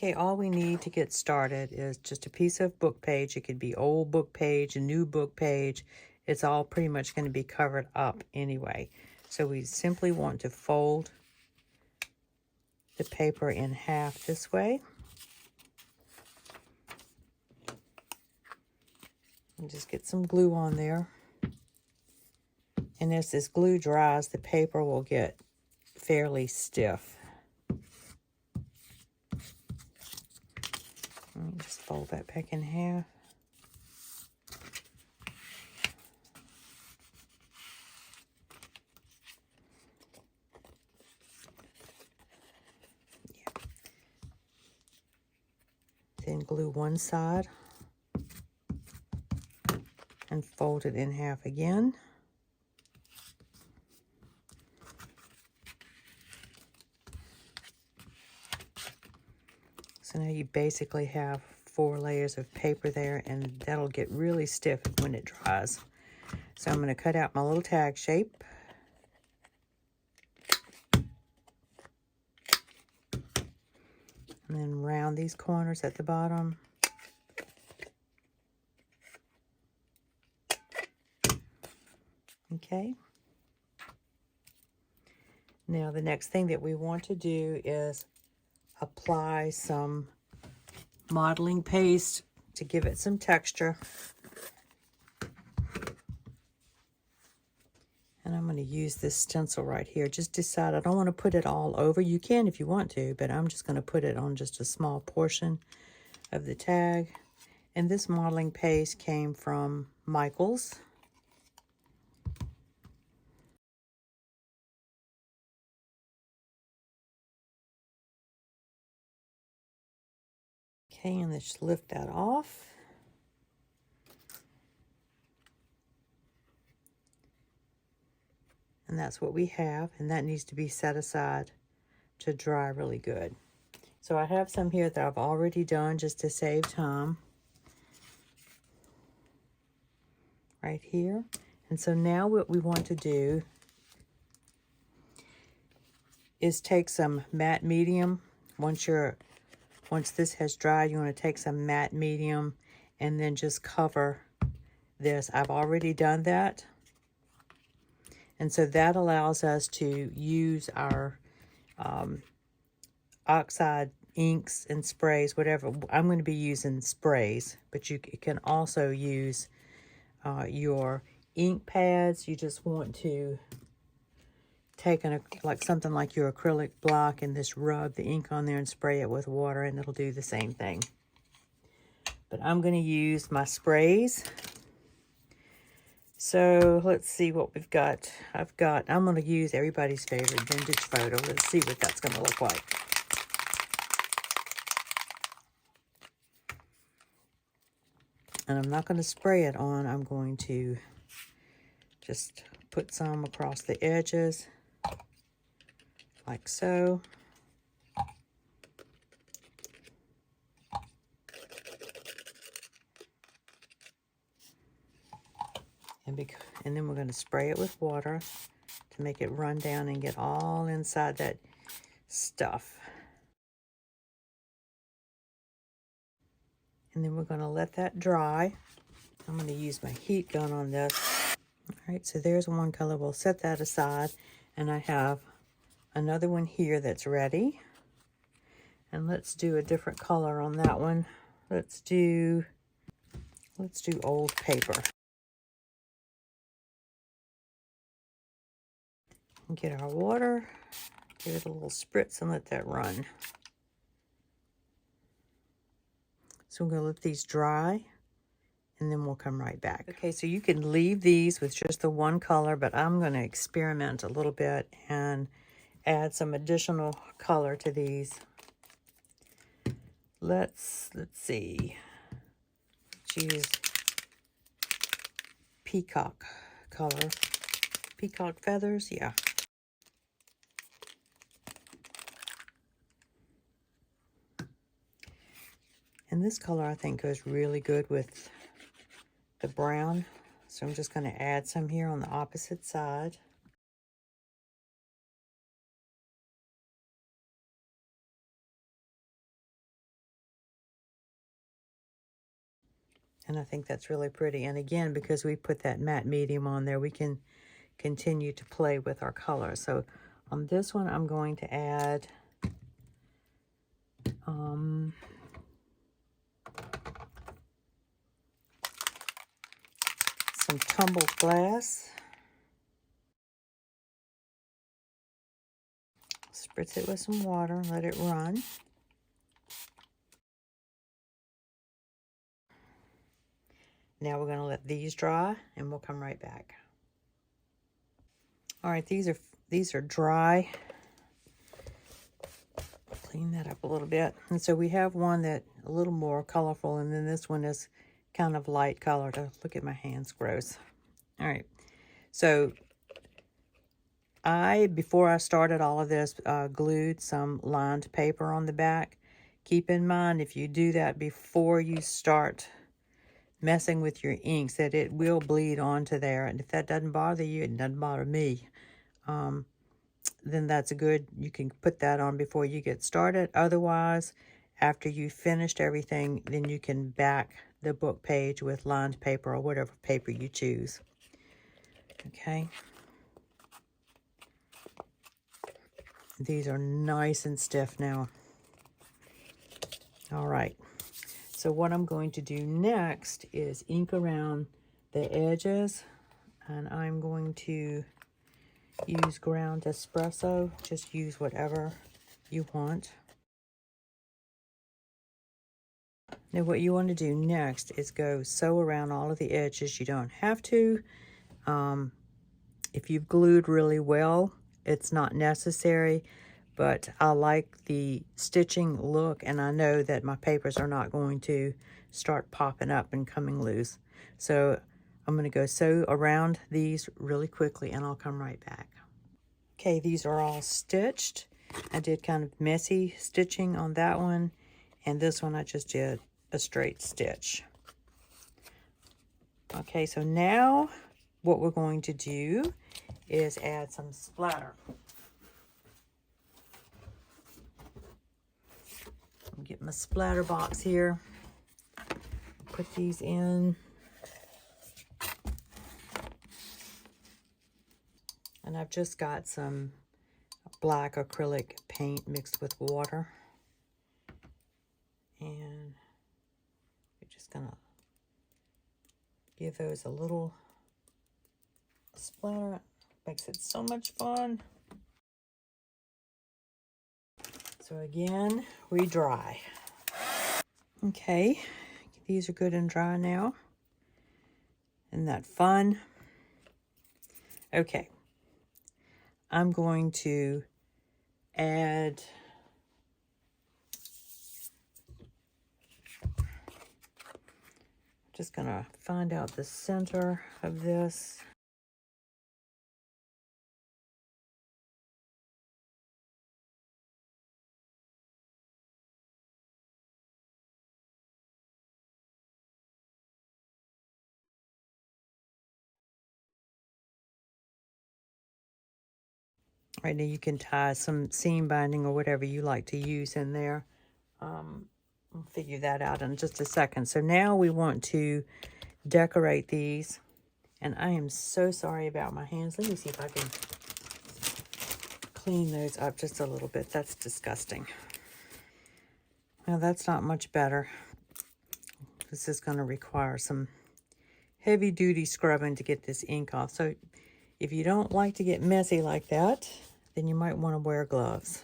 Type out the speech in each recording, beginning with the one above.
Okay, all we need to get started is just a piece of book page. It could be old book page, a new book page. It's all pretty much going to be covered up anyway. So we simply want to fold the paper in half this way. And just get some glue on there. And as this glue dries, the paper will get fairly stiff. Just fold that back in half. Yeah. Then glue one side and fold it in half again. So now you basically have 4 layers of paper there, and that'll get really stiff when it dries. So I'm going to cut out my little tag shape. And then round these corners at the bottom. Okay. Now the next thing that we want to do is apply some modeling paste to give it some texture. And I'm going to use this stencil right here. Just decide I don't want to put it all over. You can if you want to, but I'm just going to put it on just a small portion of the tag. And this modeling paste came from Michael's. Okay, and let's just lift that off. And that's what we have, and that needs to be set aside to dry really good. So I have some here that I've already done just to save time. Right here. And so now what we want to do is take some matte medium. Once this has dried, you want to take some matte medium and then just cover this. I've already done that. And so that allows us to use our oxide inks and sprays, whatever. I'm going to be using sprays, but you can also use your ink pads. You just want to take something like your acrylic block and just rub the ink on there and spray it with water, and it'll do the same thing. But I'm going to use my sprays. So let's see what we've got. I'm going to use everybody's favorite vintage photo. Let's see what that's going to look like. And I'm not going to spray it on. I'm going to just put some across the edges, like so. And then we're going to spray it with water to make it run down and get all inside that stuff. And then we're going to let that dry. I'm going to use my heat gun on this. All right, so there's one color. We'll set that aside. And I have another one here that's ready. And let's do a different color on that one. Let's do old paper. Get our water, give it a little spritz and let that run. So I'm going to let these dry, and then we'll come right back. Okay, so you can leave these with just the one color, but I'm going to experiment a little bit and add some additional color to these. Let's see. Let's use peacock color. Peacock feathers, yeah. And this color, I think, goes really good with the brown. So I'm just going to add some here on the opposite side. And I think that's really pretty. And again, because we put that matte medium on there, we can continue to play with our colors. So on this one, I'm going to add some tumbled glass. Spritz it with some water, let it run. Now we're going to let these dry, and we'll come right back. All right, these are dry. Clean that up a little bit. And so we have one that a little more colorful, and then this one is kind of light colored. Oh, look at my hands, gross. All right, so before I started all of this, glued some lined paper on the back. Keep in mind, if you do that before you start messing with your inks, that it will bleed onto there. And if that doesn't bother you, it doesn't bother me, then that's good. You can put that on before you get started. Otherwise, after you finished everything, then you can back the book page with lined paper or whatever paper you choose. Okay. These are nice and stiff now. All right. So what I'm going to do next is ink around the edges, and I'm going to use ground espresso. Just use whatever you want. Now what you want to do next is go sew around all of the edges. You don't have to. If you've glued really well, it's not necessary, but I like the stitching look, and I know that my papers are not going to start popping up and coming loose. So I'm going to go sew around these really quickly, and I'll come right back. Okay, these are all stitched. I did kind of messy stitching on that one, and this one I just did a straight stitch. Okay, so now what we're going to do is add some splatter. I'll get my splatter box here. Put these in. And I've just got some black acrylic paint mixed with water. And we're just gonna give those a little splatter. Makes it so much fun. So again, we dry. Okay, these are good and dry now. Isn't that fun? Okay, I'm going to add just gonna find out the center of this. Right now you can tie some seam binding or whatever you like to use in there. I'll figure that out in just a second. So now we want to decorate these. And I am so sorry about my hands. Let me see if I can clean those up just a little bit. That's disgusting. Now that's not much better. This is going to require some heavy duty scrubbing to get this ink off. So if you don't like to get messy like that, then you might want to wear gloves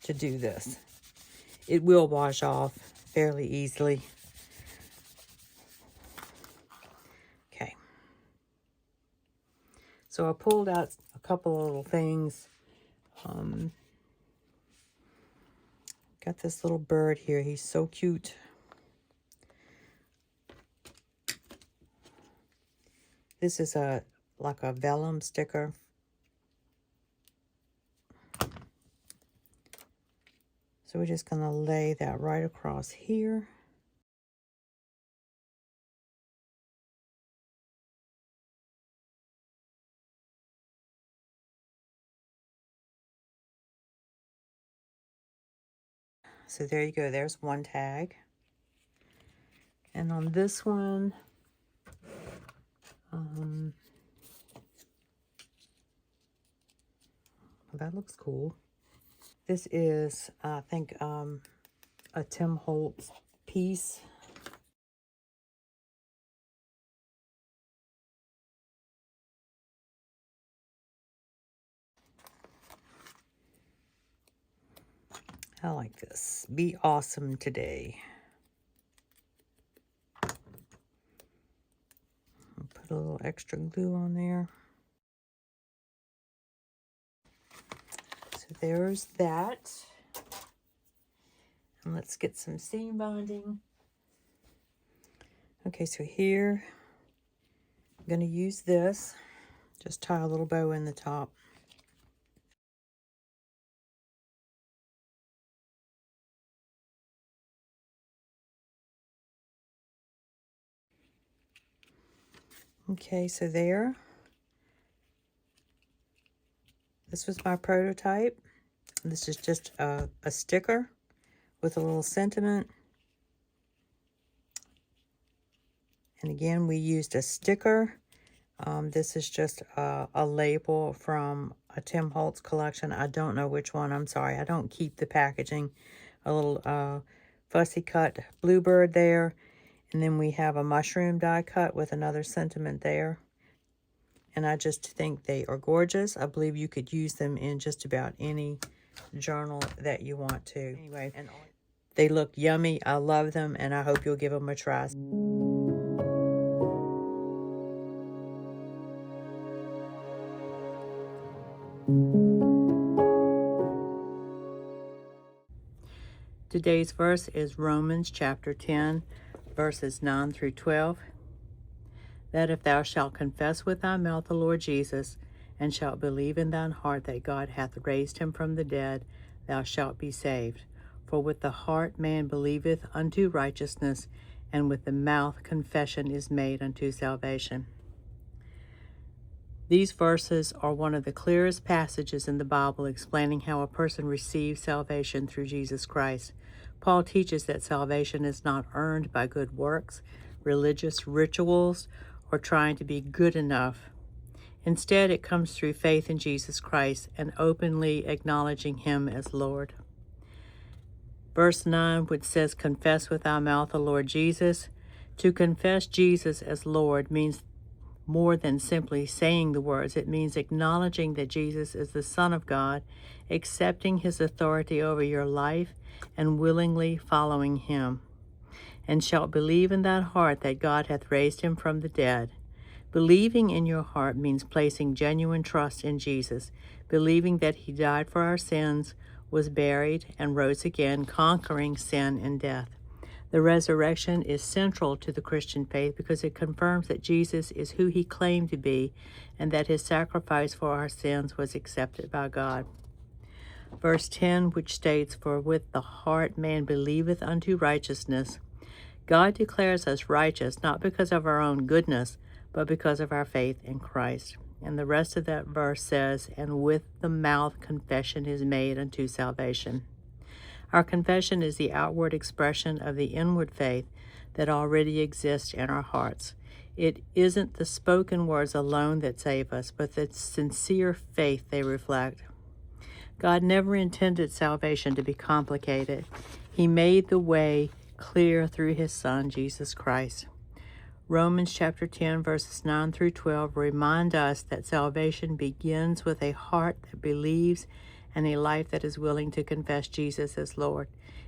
to do this. It will wash off fairly easily. Okay. So I pulled out a couple of little things. Got this little bird here. He's so cute. This is like a vellum sticker. So we're just going to lay that right across here. So there you go. There's one tag. And on this one, well, that looks cool. This is, I think, a Tim Holtz piece. I like this. Be awesome today. I'll put a little extra glue on there. So there's that. And let's get some seam binding. Okay, so here, I'm going to use this. Just tie a little bow in the top. Okay, so there. This was my prototype. This is just a sticker with a little sentiment. And again, we used a sticker. This is just a label from a Tim Holtz collection. I don't know which one. I'm sorry. I don't keep the packaging. A little fussy cut bluebird there. And then we have a mushroom die cut with another sentiment there. And I just think they are gorgeous. I believe you could use them in just about any journal that you want to. Anyway, and they look yummy. I love them, and I hope you'll give them a try. Today's verse is Romans chapter 10, verses 9 through 12. That if thou shalt confess with thy mouth the Lord Jesus, and shalt believe in thine heart that God hath raised him from the dead, thou shalt be saved. For with the heart man believeth unto righteousness, and with the mouth confession is made unto salvation. These verses are one of the clearest passages in the Bible explaining how a person receives salvation through Jesus Christ. Paul teaches that salvation is not earned by good works, religious rituals, or trying to be good enough. Instead, it comes through faith in Jesus Christ and openly acknowledging him as Lord. Verse 9, which says, confess with thy mouth the Lord Jesus. To confess Jesus as Lord means more than simply saying the words. It means acknowledging that Jesus is the Son of God, accepting his authority over your life, and willingly following him. And shalt believe in thy heart that God hath raised him from the dead. Believing in your heart means placing genuine trust in Jesus, believing that he died for our sins, was buried, and rose again, conquering sin and death. The resurrection is central to the Christian faith because it confirms that Jesus is who he claimed to be and that his sacrifice for our sins was accepted by God. Verse 10, which states, for with the heart man believeth unto righteousness. God declares us righteous not because of our own goodness, but because of our faith in Christ. And the rest of that verse says, and with the mouth confession is made unto salvation. Our confession is the outward expression of the inward faith that already exists in our hearts. It isn't the spoken words alone that save us, but the sincere faith they reflect. God never intended salvation to be complicated. He made the way clear through his Son, Jesus Christ. Romans chapter 10, verses 9 through 12 remind us that salvation begins with a heart that believes and a life that is willing to confess Jesus as Lord.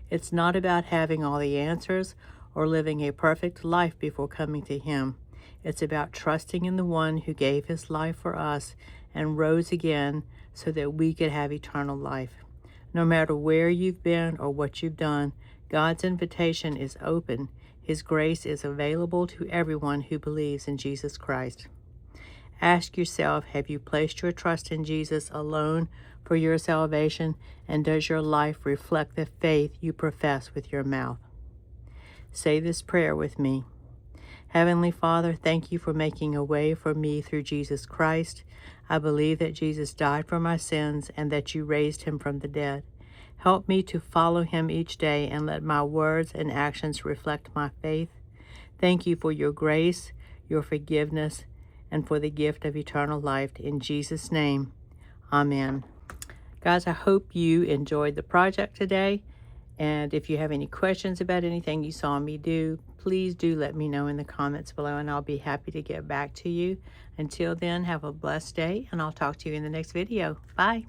It's not about having all the answers or living a perfect life before coming to him. It's about trusting in the one who gave his life for us and rose again so that we could have eternal life. No matter where you've been or what you've done, God's invitation is open. His grace is available to everyone who believes in Jesus Christ. Ask yourself, have you placed your trust in Jesus alone for your salvation, and does your life reflect the faith you profess with your mouth? Say this prayer with me. Heavenly Father, thank you for making a way for me through Jesus Christ. I believe that Jesus died for my sins and that you raised him from the dead. Help me to follow him each day and let my words and actions reflect my faith. Thank you for your grace, your forgiveness, and for the gift of eternal life. In Jesus' name, amen. Guys, I hope you enjoyed the project today. And if you have any questions about anything you saw me do, please do let me know in the comments below, and I'll be happy to get back to you. Until then, have a blessed day, and I'll talk to you in the next video. Bye.